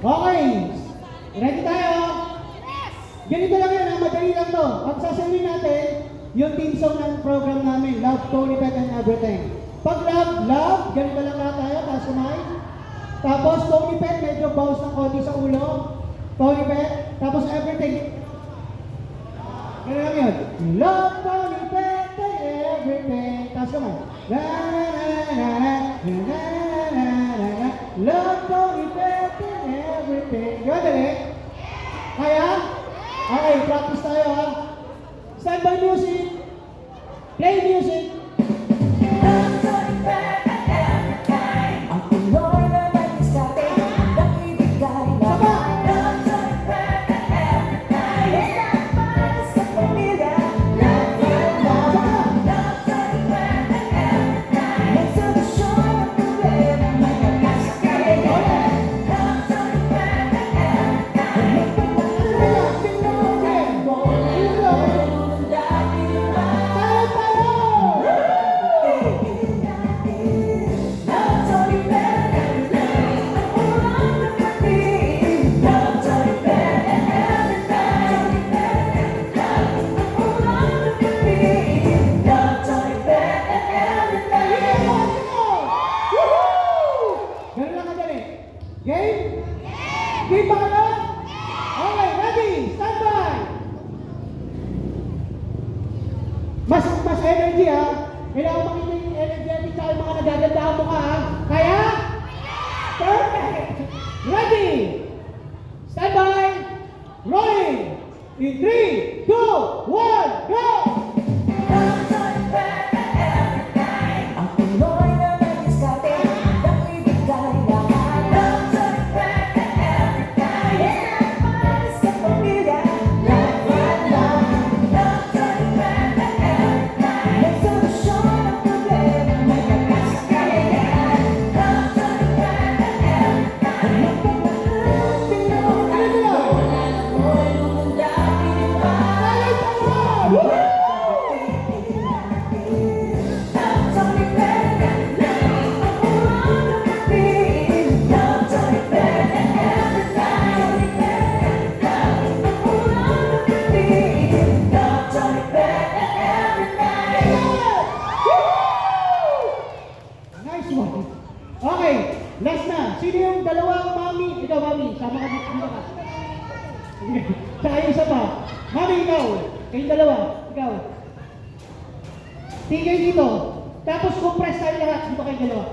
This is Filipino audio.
Okay. Ready tayo? Ganito lang yan, madali lang to. Ang sasabihin natin, yung team song ng program namin, Love, Tony Pet, and Everything. Pag love, ganito lang lahat tayo, taas kamay. Tapos Tony Pet, medyo bounce ng konti sa ulo. Tony Pet, tapos everything. Ganun lang yun. Love, Tony Pet, and everything. Taas kamay. La la la la la la la la la. Love, Tony Pet, and everything. Yun, dali. Kaya? Okay, practice tayo ha. Standby music. Play music. Game? Game ba kayo? Okay, ready? Stand by! Mas energy ha. Kailangan makita yung energetic sa yung mga nagagandahan mo ka ha. Kaya? Perfect! Ready? Stand by! Rolling! In 3, 2, 1, go! Okay, last na. Sino yung dalawang mami? Ikaw, mami. Sama ka dito ka. Saka yung isa pa. Mami, ikaw. Kayong dalawa. Ikaw. Tigay dito. Tapos compress tayo lahat. Dito kayong dalawa.